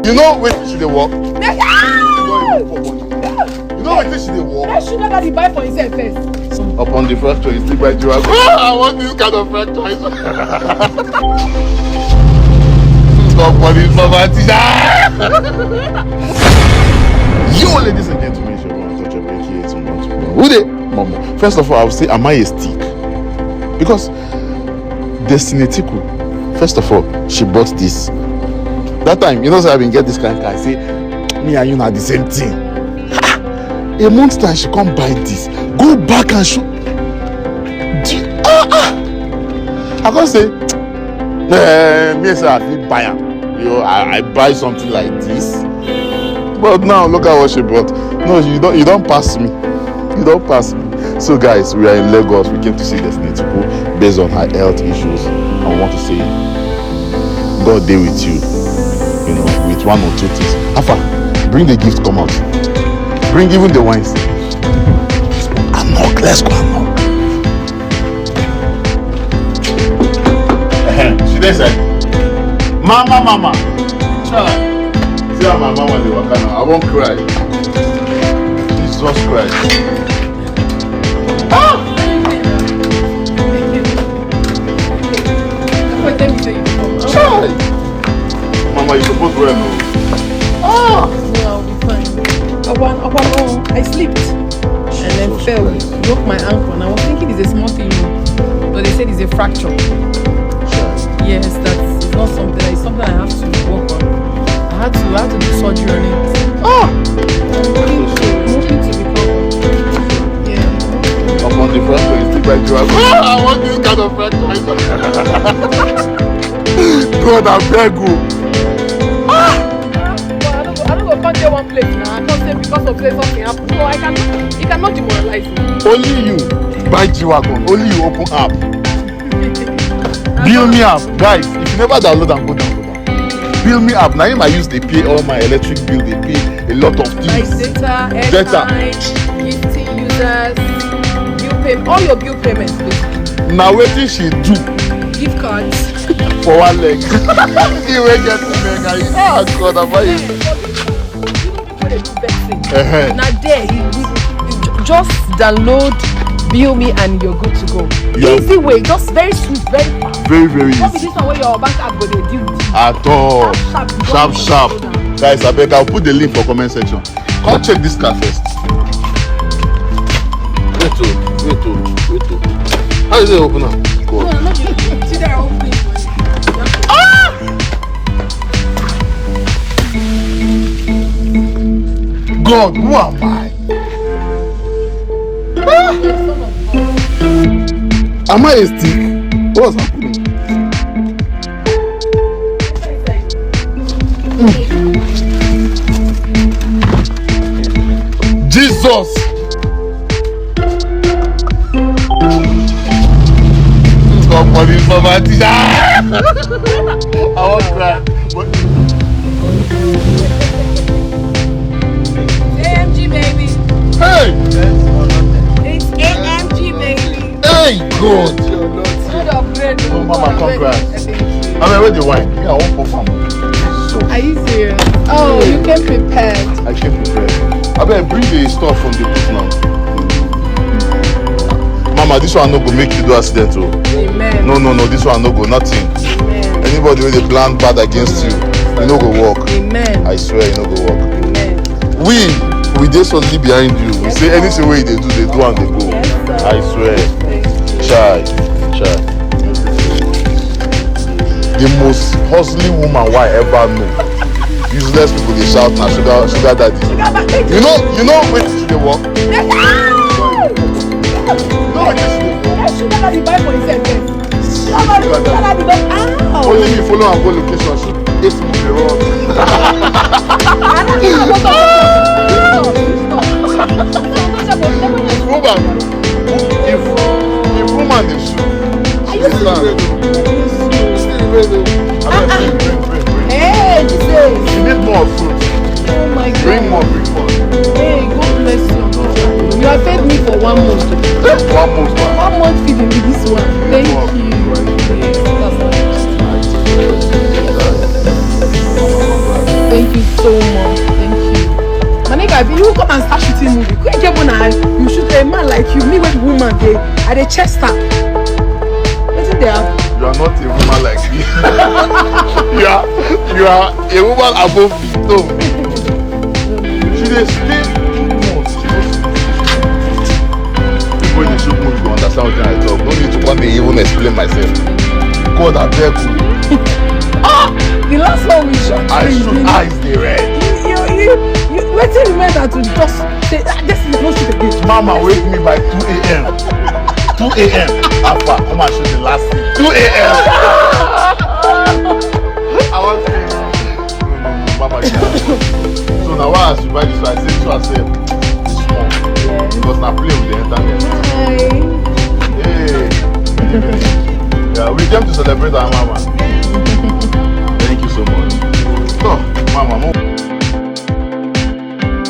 You know when she dey walk? You know when she dey walk? That sugar that he buy for himself first. Upon the first choice, he still buy you. I want this kind of first choice. Stop for this mama teacher. Yo, ladies and gentlemen, it's your Untouchable here. It's Untouchable. Who dey? Mama. First of all, I would say, am I a stick? Because Destiny Etiko, first of all, she bought this. That time, you know, so I been get this kind of car. I say, me and you are the same thing. A month time, she come buy this. Go back and show. I can't say, me say I feel buy am. You know, I buy something like this. But now look at what she bought. No, you don't pass me. You don't pass me. So guys, we are in Lagos. We came to see Destiny Etiko based on her health issues. I want to say, God dey with you. You know, with one or two things. Alpha, bring the gift, come out. Bring even the wines. Unlock, let's go unlock. She then said, Mama. Child. See how my mama dey waka now. I won't cry. Jesus Christ. Ah! Child. Mama, you supposed to wear no. Oh! No, I'll be fine. I slipped and then fell. Broke my ankle. And I was thinking it's a small thing, but they said it's a fracture. Yes, that's not something. It's something I have to work on. I had to do surgery on it. Oh! I'm hoping to recover. Yeah. I'm on the first one. Still by you. I want this kind of first one. God, I beg you. I don't go come there one place now. I can't say because of place something happened. So you cannot demoralize me. Only you buy G-Wagon. Only you open app. Bill me up. Guys, if you never download and go download. Bill me up. Now I use they pay all my electric bill. They pay a lot of things. Like data, gifting users, bill payment, all your bill payments basically. Now what did she do? Gift cards. For one leg. You will get the mega. Ah, God, I'm buying. You know people they do betting. Now there, you just download, bill me, and you're good to go. Yep. Easy way, just very sweet, very fast. Very easy. Not be this one where your bank app go dey deal with you. At all. Sharp. Guys, I beg, I'll put the link for comment section. Come check this car first. Wait. How is it open now? No, not you. See there, open it. God, who am I? Am I a stick? What's happening? Jesus! Stop for this mama teacher! I won't cry. AMG baby. Hey! It's AMG baby. Hey, God! Good upgrade. Oh, mama, congrats. I mean, where the wine? Yeah, I won't perform. So. Are you serious? Oh, you came prepared. I came prepared. I better bring the stuff from the booth now. Mama, this one no go make you do accident. Oh. Amen. No, this one no go, nothing. Amen. Anybody with a plan bad against you, you no go walk. Amen. I swear you no go walk. Amen. We dey solidly behind you. We say anything wey they do and they go. Yes, I swear. Chai. The most hustling woman I ever know. Useless people they shout now sugar daddy. You know when they walk? Sugar daddy buy for himself. Only me follow and go location shoot. It's movie wrong. If woman they shoot, she Hey, you need more fruit. Oh my God. Bring more. Hey, God bless you. You have fed me for 1 month. 1 month. 1 month feeding with this one. Thank you. you so much. Thank you. My nigga, if you come and start shooting movie, quick get one eye. You shoot a man like you. Me with woman, they at the chest up. Listen there. You are not a woman like me. you are a woman above me. No. She dey stay too much. When you shoot movie, you understand what I talk. No need to come and even explain myself. God, I beg you. The last one we shot. I shoot eyes they red. You waiting remember to just say this is not shoot again. Mama wake me by 2 a.m. 2 a.m. Alpha, come and shoot the last thing. 2 a.m. I want to say, no, Mama, you can't. So now why I should buy this? So I say to myself, it's small. Yeah. Because now play with the internet. Hi. Hey. Yeah, we came to celebrate our mama. Thank you so much. So, Mama,